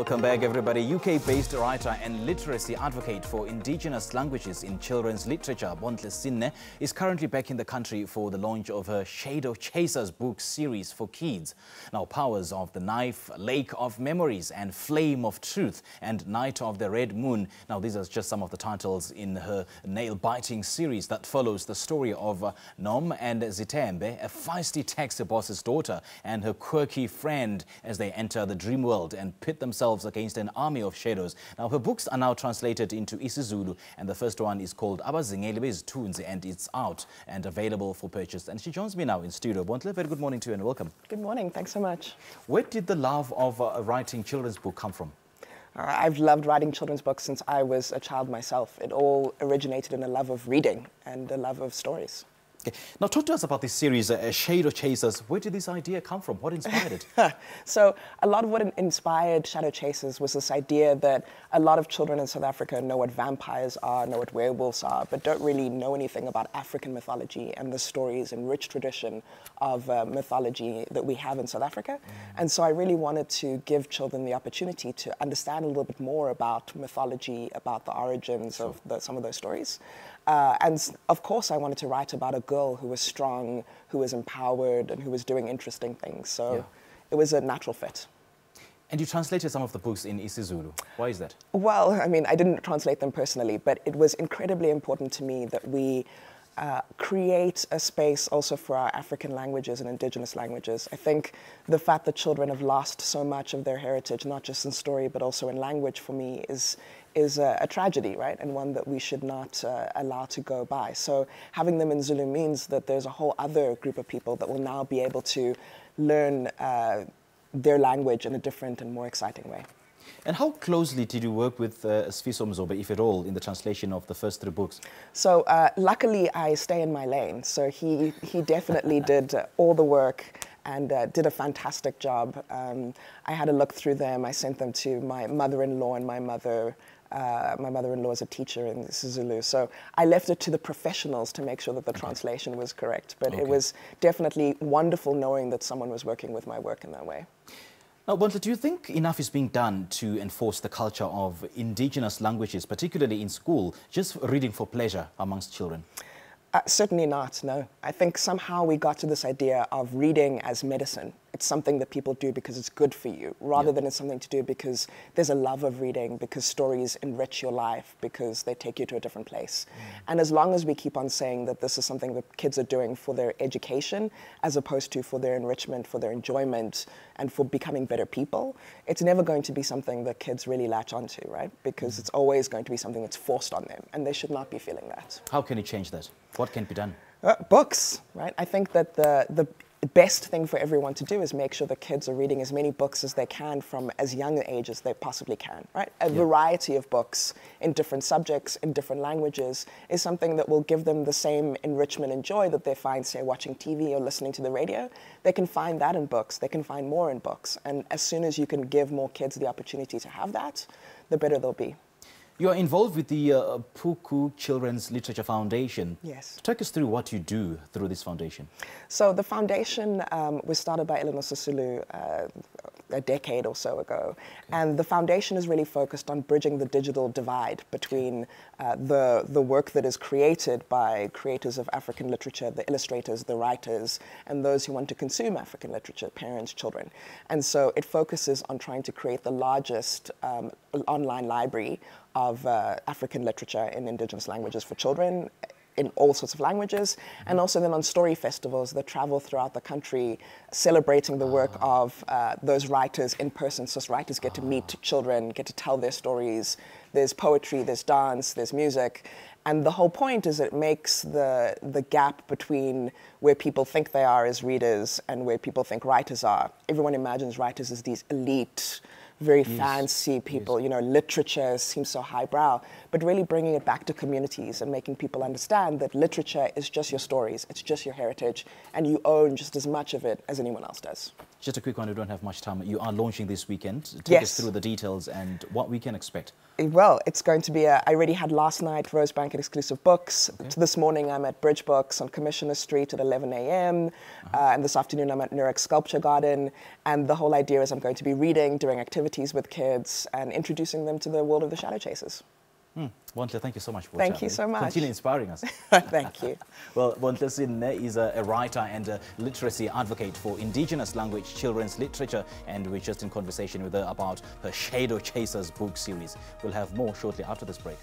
Welcome back, everybody. UK-based writer and literacy advocate for indigenous languages in children's literature, Bontle Senne, is currently back in the country for the launch of her Shadow Chasers book series for kids. Now, Powers of the Knife, Lake of Memories, and Flame of Truth, and Night of the Red Moon. Now, these are just some of the titles in her nail-biting series that follows the story of Nom and Zithembe, a feisty taxi boss's daughter, and her quirky friend as they enter the dreamworld and pit themselves against an army of shadows. Now, her books are now translated into IsiZulu, and the first one is called Abazingeli Bezithunzi, and it's out and available for purchase. And she joins me now in studio. Bontle, very good morning to you and welcome. Good morning. Thanks so much. Where did the love of writing children's book come from? I've loved writing children's books since I was a child myself. It all originated in a love of reading and a love of stories. Okay. Now, talk to us about this series, Shadow Chasers. Where did this idea come from? What inspired it? So a lot of what inspired Shadow Chasers was this idea that a lot of children in South Africa know what vampires are, know what werewolves are, but don't really know anything about African mythology and the stories and rich tradition of mythology that we have in South Africa. And so I really wanted to give children the opportunity to understand a little bit more about mythology, about the origins of some of those stories. And of course, I wanted to write about a girl who was strong, who was empowered, and who was doing interesting things. So it was a natural fit. And you translated some of the books in IsiZulu. Why is that? Well, I mean, I didn't translate them personally, but it was incredibly important to me that we create a space also for our African languages and indigenous languages. I think the fact that children have lost so much of their heritage, not just in story, but also in language, for me is a tragedy, right? And one that we should not allow to go by. So having them in Zulu means that there's a whole other group of people that will now be able to learn their language in a different and more exciting way. And how closely did you work with Sfiso Mzobe, if at all, in the translation of the first 3 books? So luckily, I stay in my lane. So he definitely did all the work and did a fantastic job. I had a look through them. I sent them to my mother-in-law and my mother. My mother-in-law is a teacher in IsiZulu, so I left it to the professionals to make sure that the translation was correct. But it was definitely wonderful knowing that someone was working with my work in that way. Now, Bontle, do you think enough is being done to enforce the culture of indigenous languages, particularly in school, just reading for pleasure amongst children? Certainly not, no. I think somehow we got to this idea of reading as medicine. It's something that people do because it's good for you, rather than it's something to do because there's a love of reading, because stories enrich your life, because they take you to a different place. And as long as we keep on saying that this is something that kids are doing for their education, as opposed to for their enrichment, for their enjoyment, and for becoming better people, it's never going to be something that kids really latch onto, right? Because it's always going to be something that's forced on them, and they should not be feeling that. How can you change that? What can be done? Books, right? I think that the best thing for everyone to do is make sure the kids are reading as many books as they can from as young an age as they possibly can, right? A variety of books in different subjects, in different languages, is something that will give them the same enrichment and joy that they find, say, watching TV or listening to the radio. They can find that in books. They can find more in books. And as soon as you can give more kids the opportunity to have that, the better they'll be. You are involved with the Puku Children's Literature Foundation. Yes. Take us through what you do through this foundation. So the foundation was started by Eleanor Sisulu a decade or so ago. And the foundation is really focused on bridging the digital divide between the work that is created by creators of African literature, the illustrators, the writers, and those who want to consume African literature, parents, children. And so it focuses on trying to create the largest online library of African literature in indigenous languages for children, in all sorts of languages, and also then on story festivals that travel throughout the country, celebrating the work of those writers in person. So writers get to meet children, get to tell their stories. There's poetry, there's dance, there's music. And the whole point is it makes the gap between where people think they are as readers and where people think writers are. Everyone imagines writers as these elite, very fancy people, you know, literature seems so highbrow, but really bringing it back to communities and making people understand that literature is just your stories, it's just your heritage, and you own just as much of it as anyone else does. Just a quick one, we don't have much time. You are launching this weekend. Take us through the details and what we can expect. Well, it's going to be, I already had last night Rosebank at Exclusive Books. This morning I'm at Bridge Books on Commissioner Street at 11 a.m. And this afternoon I'm at Nurek Sculpture Garden. And the whole idea is I'm going to be reading, doing activities activities with kids and introducing them to the world of the shadow chasers. Bontle, thank you so much for Thank you so much. Continue inspiring us. Thank you. Well, Bontle Senne is a writer and a literacy advocate for indigenous language children's literature, and we're just in conversation with her about her Shadow Chasers book series. We'll have more shortly after this break.